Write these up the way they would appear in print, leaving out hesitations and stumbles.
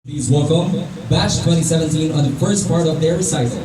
Please welcome Batch 2017 on the first part of their recital.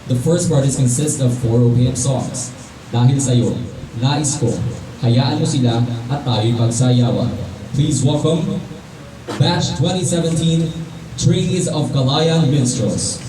The first part is consists of 4 OPM songs. Dahil sa'yo, nais ko, hayaan mo sila at tayo'y magsayawan. Please welcome Batch 2017, Trainees of Kalayan Minstrels.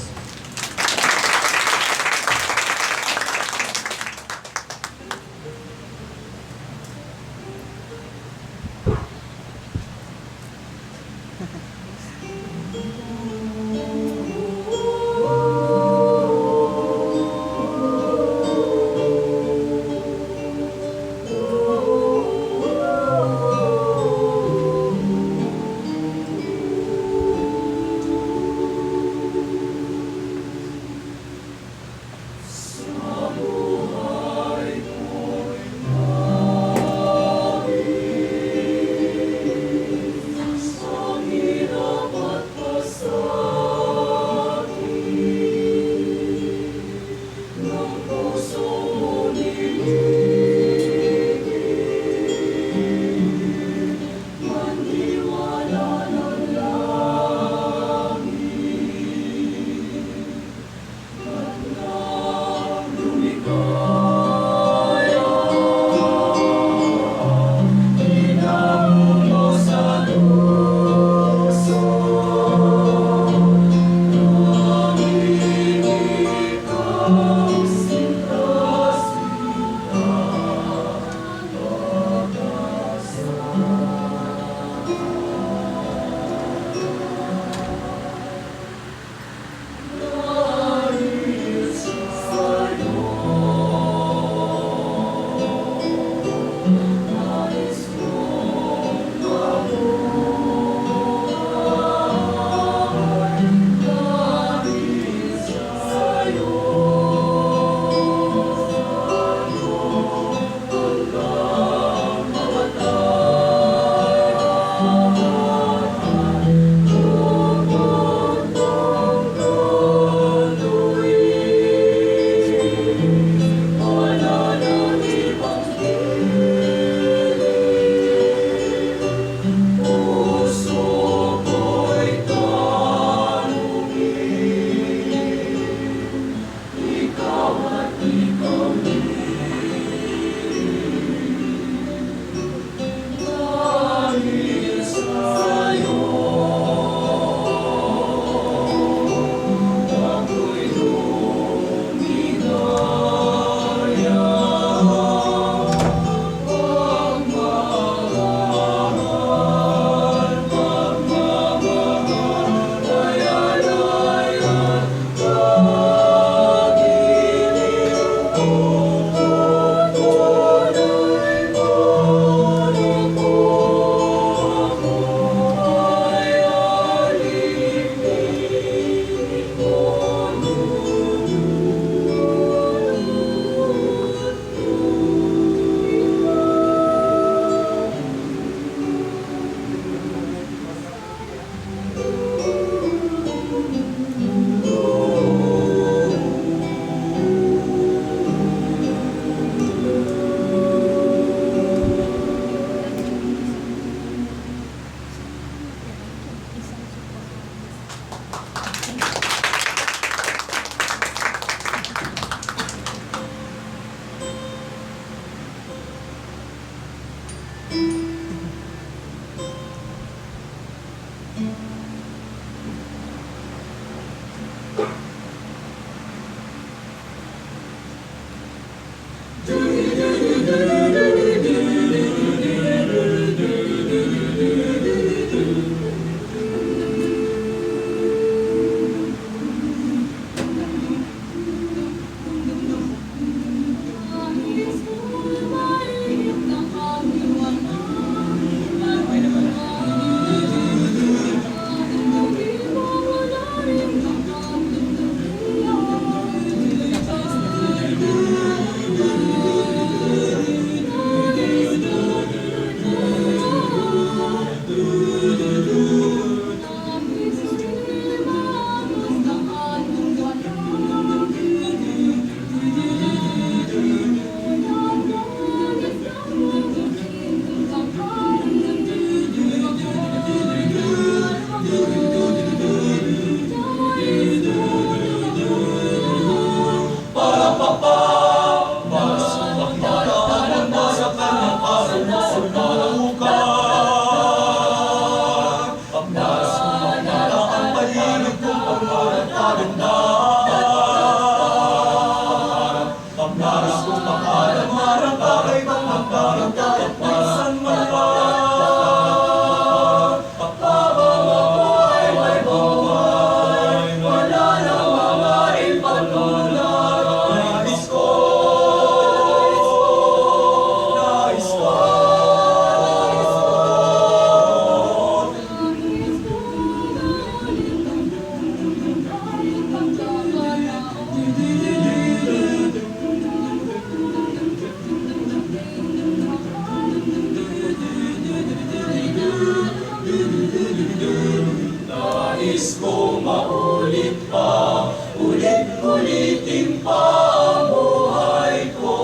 Nais kong maulit pa, ulit-ulitin pa ang buhay ko.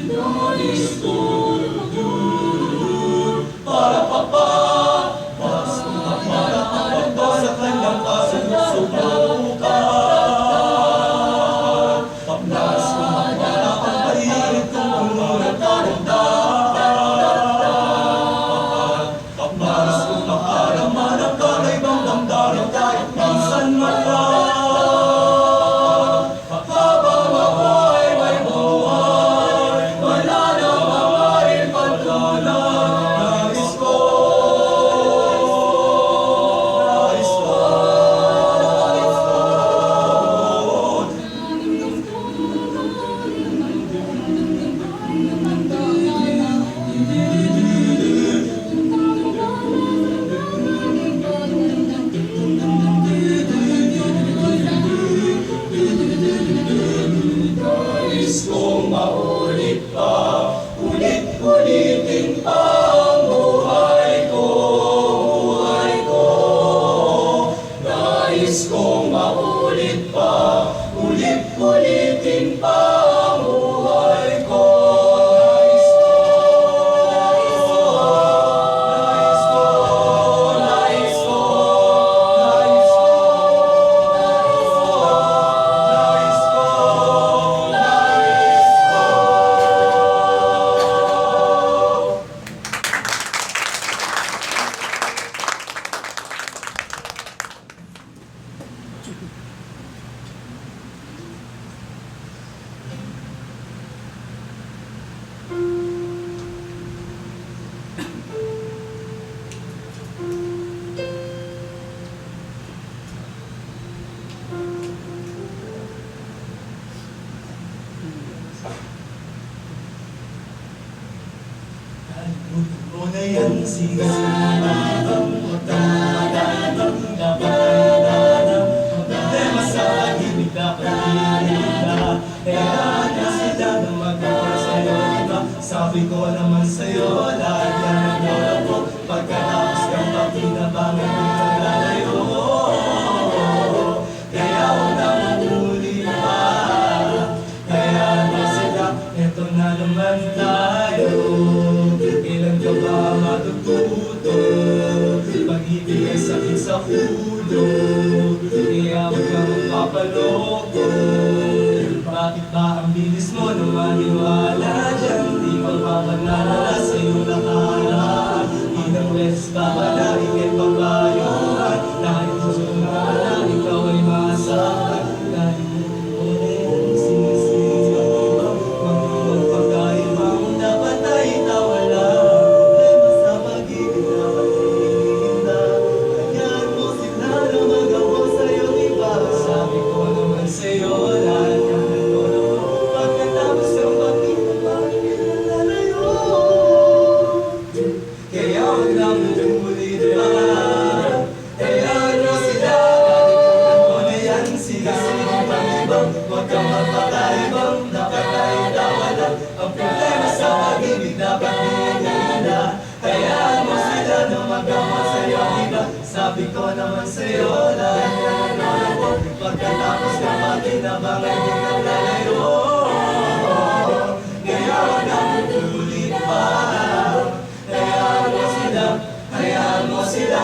Nais kong para pa pa, mas para pa pa sa kanyang kasusubukan. Mas para pa pahirit kong umulat karamdaman. Mas kumakaramdaman ang kakaibang damdamin kahit minsan malang. Habang ako'y may buhay, wala nang mamarin pagkalan. Nais ko, nais ko, nais ko. Nais kong maulit pa, ulit-ulitin pa ang buhay ko, buhay ko. Nais kong maulit pa, ulit-ulitin pa ang buhay ko. Nais ko, nais ko, nais ko, nais ko, nais ko, nais ko. Mo na yan, sigaw-sigaw, matang-matang, napakailangan, problema sa pag-ibig na pag-ibig. Kaya na sila na magawa sa'yo, diba? Sabi ko naman sa'yo, lahat yan ang lola ko. Pagkatapos kang pagkinabangan, di naglalayo. Kaya huwag na mamuli pa. Kaya na sila, eto na naman tayo. Kailan ka ba matututo? Pag-ibig ay sakit sa ulo. Kaya huwag kang magpapaloko. Bakit ba ang bilis mo na maniwala dyan? Di magpapanala sa iyong nakaraan. Ilang beses ba pala ikay pabayuhan? Dahil gusto nga na ikaw ay masaktan. Dahil mo rin sinisigaw iba. Magluwag pagkaibang dapat ay tawala. Problema sa pag-ibig dapat ilinda. Hayaan mo sila na magawa sa'yo iba. Sabi ko naman sa'yo, lahat yan ang lola ko. Pagkatapos ng pagkinabangan, di naglalayo. Kaya huwag lang ulit pa. Hayaan mo sila, katutunan mo na yan. Sigaw-sigaw-ibang, huwag kang magpakaibang. Dapat ay tawalan. Ang problema sa pag-ibig dapat ilinda. Hayaan mo sila na magawa sa'yo iba. Sabi ko naman sa'yo, lahat yan ang lola ko. Pagkatapos ng pagkinabangan, di naglalayo. Kaya huwag lang ulit pa. Hayaan mo sila, hayaan mo sila.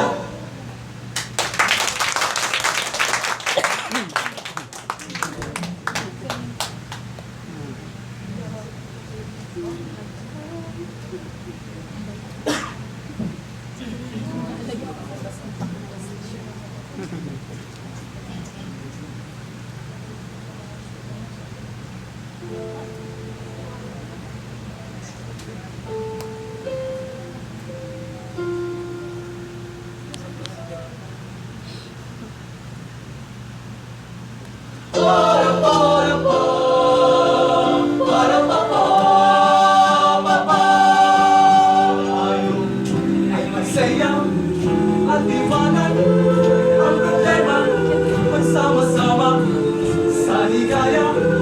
saya at liwanag. Ang problema, magsama-sama sa ligaya.